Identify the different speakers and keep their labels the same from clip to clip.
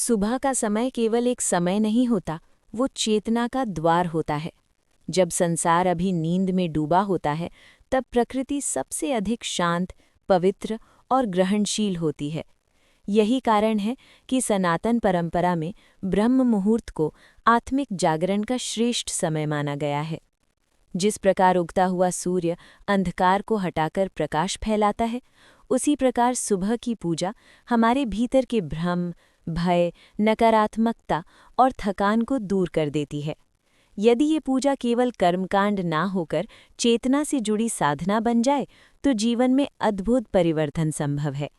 Speaker 1: सुबह का समय केवल एक समय नहीं होता, वो चेतना का द्वार होता है। जब संसार अभी नींद में डूबा होता है, तब प्रकृति सबसे अधिक शांत, पवित्र और ग्रहणशील होती है। यही कारण है कि सनातन परंपरा में ब्रह्म मुहूर्त को आत्मिक जागरण का श्रेष्ठ समय माना गया है। जिस प्रकार उगता हुआ सूर्य अंधकार को हटाकर प्रकाश फैलाता है, उसी प्रकार सुबह की पूजा हमारे भीतर के भ्रम, भय, नकारात्मकता और थकान को दूर कर देती है। यदि ये पूजा केवल कर्मकांड ना होकर चेतना से जुड़ी साधना बन जाए, तो जीवन में अद्भुत परिवर्तन संभव है।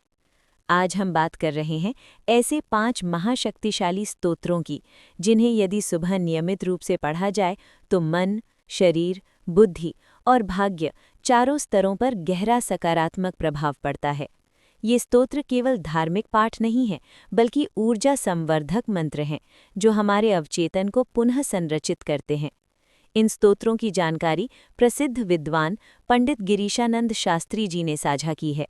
Speaker 1: आज हम बात कर रहे हैं ऐसे 5 महाशक्तिशाली स्तोत्रों की, जिन्हें यदि सुबह नियमित रूप से पढ़ा जाए तो मन, शरीर, बुद्धि और भाग्य चारों स्तरों पर गहरा सकारात्मक प्रभाव पड़ता है। ये स्तोत्र केवल धार्मिक पाठ नहीं है, बल्कि ऊर्जा संवर्धक मंत्र हैं, जो हमारे अवचेतन को पुनः संरचित करते हैं। इन स्तोत्रों की जानकारी प्रसिद्ध विद्वान पंडित गिरीशानंद शास्त्री जी ने साझा की है,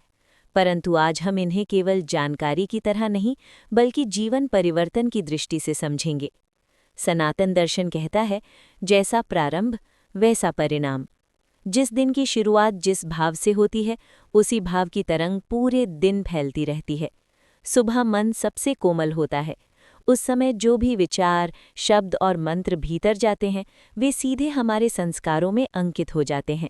Speaker 1: परंतु आज हम इन्हें केवल जानकारी की तरह नहीं, बल्कि जीवन परिवर्तन की दृष्टि से समझेंगे। सनातन दर्शन कहता है, जैसा प्रारंभ वैसा परिणाम। जिस दिन की शुरुआत जिस भाव से होती है, उसी भाव की तरंग पूरे दिन फैलती रहती है। सुबह मन सबसे कोमल होता है। उस समय जो भी विचार, शब्द और मंत्र भीतर जाते हैं, वे सीधे हमारे संस्कारों में अंकित हो जाते हैं।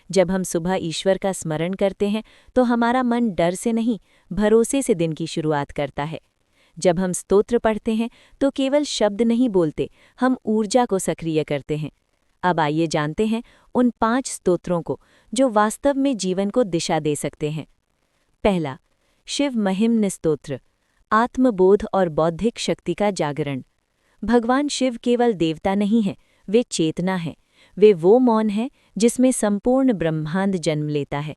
Speaker 1: जब हम सुबह ईश्वर का स्मरण करते हैं, तो हमारा मन डर से नहीं, भरोसे से दिन की शुरुआत करता है। जब हम स्तोत्र पढ़ते हैं, तो केवल शब्द नहीं बोलते, हम ऊर्जा को सक्रिय करते हैं। अब आइए जानते हैं उन 5 स्तोत्रों को, जो वास्तव में जीवन को दिशा दे सकते हैं। पहला, शिव महिम्न स्तोत्र, आत्मबोध और बौद्धिक शक्ति का जागरण। भगवान शिव केवल देवता नहीं हैं, वे चेतना हैं। वे वो मौन हैं जिसमें संपूर्ण ब्रह्मांड जन्म लेता है।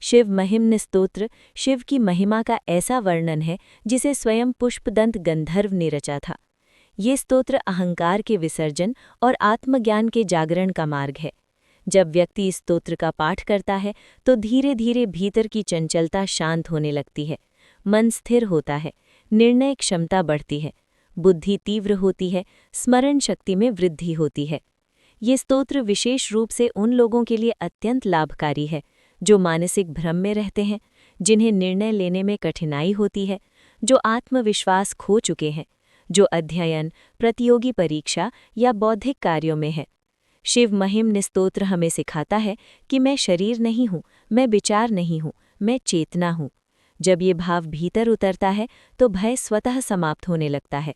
Speaker 1: शिव महिम्न स्तोत्र शिव की महिमा का ऐसा वर्णन है जिसे स्वयं पुष्पदंत गंधर्व ने रचा था। ये स्तोत्र अहंकार के विसर्जन और आत्मज्ञान के जागरण का मार्ग है। जब व्यक्ति इस स्तोत्र का पाठ करता है, तो धीरे धीरे भीतर की चंचलता शांत होने लगती है, मन स्थिर होता है, निर्णय क्षमता बढ़ती है, बुद्धि तीव्र होती है, स्मरण शक्ति में वृद्धि होती है। ये स्तोत्र विशेष रूप से उन लोगों के लिए अत्यंत लाभकारी है जो मानसिक भ्रम में रहते हैं, जिन्हें निर्णय लेने में कठिनाई होती है, जो आत्मविश्वास खो चुके हैं, जो अध्ययन, प्रतियोगी परीक्षा या बौद्धिक कार्यों में है। शिव महिम्न स्तोत्र हमें सिखाता है कि मैं शरीर नहीं हूँ, मैं विचार नहीं हूँ, मैं चेतना हूँ। जब ये भाव भीतर उतरता है, तो भय स्वतः समाप्त होने लगता है।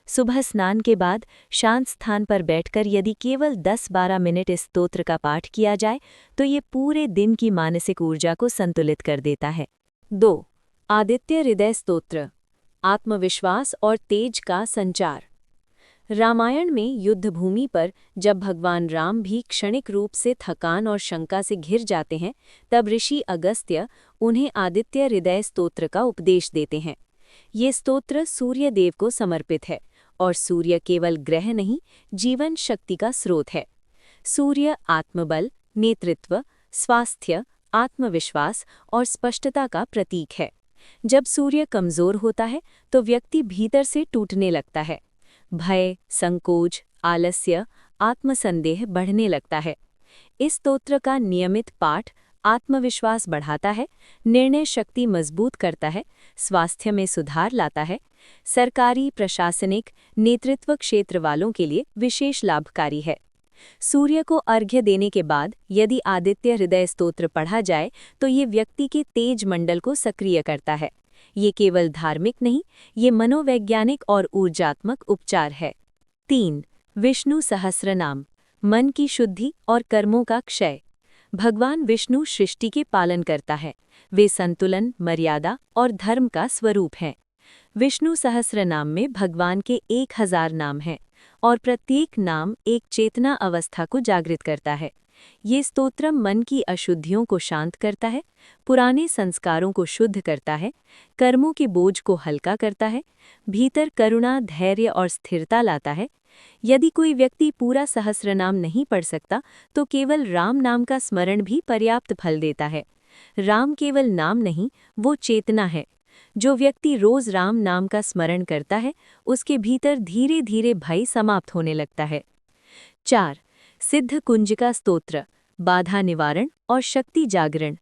Speaker 1: सुबह स्नान के बाद शांत स्थान पर बैठकर यदि केवल 10-12 मिनट इस स्तोत्र का पाठ किया जाए, तो ये पूरे दिन की मानसिक ऊर्जा को संतुलित कर देता है। 2. आदित्य हृदय स्तोत्र, आत्मविश्वास और तेज का संचार। रामायण में युद्धभूमि पर जब भगवान राम भी क्षणिक रूप से थकान और शंका से घिर जाते हैं, तब ऋषि अगस्त्य उन्हें आदित्य हृदय स्तोत्र का उपदेश देते हैं। ये स्तोत्र सूर्य देव को समर्पित है, और सूर्य केवल ग्रह नहीं, जीवन शक्ति का स्रोत है। सूर्य आत्मबल, नेतृत्व, स्वास्थ्य, आत्मविश्वास और स्पष्टता का प्रतीक है। जब सूर्य कमजोर होता है, तो व्यक्ति भीतर से टूटने लगता है। भय, संकोच, आलस्य, आत्मसंदेह बढ़ने लगता है। इस स्तोत्र का नियमित पाठ आत्मविश्वास बढ़ाता है, निर्णय शक्ति मजबूत करता है, स्वास्थ्य में सुधार लाता है। सरकारी, प्रशासनिक, नेतृत्व क्षेत्र वालों के लिए विशेष लाभकारी है। सूर्य को अर्घ्य देने के बाद यदि आदित्य हृदय स्तोत्र पढ़ा जाए, तो ये व्यक्ति के तेज मंडल को सक्रिय करता है। ये केवल धार्मिक नहीं, ये मनोवैज्ञानिक और ऊर्जात्मक उपचार है। 3. विष्णु सहस्रनाम, मन की शुद्धि और कर्मों का क्षय। भगवान विष्णु सृष्टि के पालन करता है। वे संतुलन, मर्यादा और धर्म का स्वरूप हैं। विष्णु सहस्रनाम में भगवान के 1000 नाम हैं, और प्रत्येक नाम एक चेतना अवस्था को जागृत करता है। ये स्तोत्र मन की अशुद्धियों को शांत करता है, पुराने संस्कारों को शुद्ध करता है, कर्मों के बोझ को हल्का करता है, भीतर करुणा, धैर्य और स्थिरता लाता है। यदि कोई व्यक्ति पूरा सहस्रनाम नहीं पढ़ सकता, तो केवल राम नाम का स्मरण भी पर्याप्त फल देता है। राम केवल नाम नहीं, वो चेतना है। जो व्यक्ति रोज राम नाम का स्मरण करता है, उसके भीतर धीरे धीरे भय समाप्त होने लगता है। 4. सिद्ध कुंजिका स्तोत्र, बाधा निवारण और शक्ति जागरण।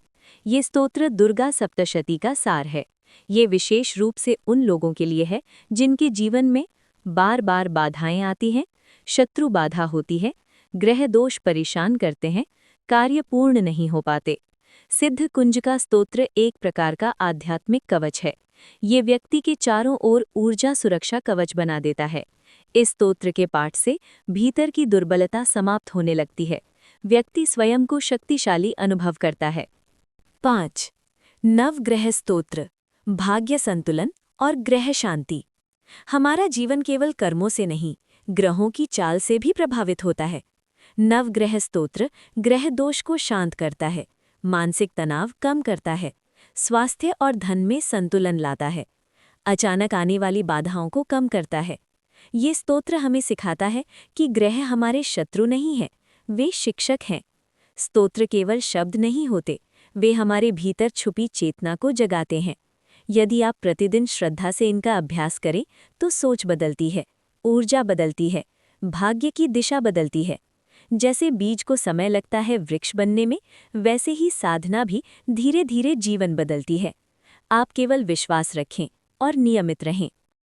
Speaker 1: ये स्तोत्र दुर्गा सप्तशती का सार है। ये विशेष रूप से उन लोगों के लिए है जिनके जीवन में बार बार बाधाएं आती हैं, शत्रु बाधा होती है, ग्रह दोष परेशान करते हैं, कार्य पूर्ण नहीं हो पाते। सिद्ध कुंजिका स्तोत्र एक प्रकार का आध्यात्मिक कवच है। ये व्यक्ति के चारों ओर ऊर्जा सुरक्षा कवच बना देता है। इस स्तोत्र के पाठ से भीतर की दुर्बलता समाप्त होने लगती है। व्यक्ति स्वयं को शक्तिशाली अनुभव करता है। 5. नवग्रह स्तोत्र, भाग्य संतुलन और ग्रह शांति। हमारा जीवन केवल कर्मों से नहीं, ग्रहों की चाल से भी प्रभावित होता है। नवग्रह स्तोत्र ग्रह दोष को शांत करता है, मानसिक तनाव कम करता है, स्वास्थ्य और धन में संतुलन लाता है, अचानक आने वाली बाधाओं को कम करता है। ये स्तोत्र हमें सिखाता है कि ग्रह हमारे शत्रु नहीं हैं, वे शिक्षक हैं। स्तोत्र केवल शब्द नहीं होते, वे हमारे भीतर छुपी चेतना को जगाते हैं। यदि आप प्रतिदिन श्रद्धा से इनका अभ्यास करें तो सोच बदलती है, ऊर्जा बदलती है, भाग्य की दिशा बदलती है। जैसे बीज को समय लगता है वृक्ष बनने में, वैसे ही साधना भी धीरे धीरे जीवन बदलती है। आप केवल विश्वास रखें और नियमित रहें।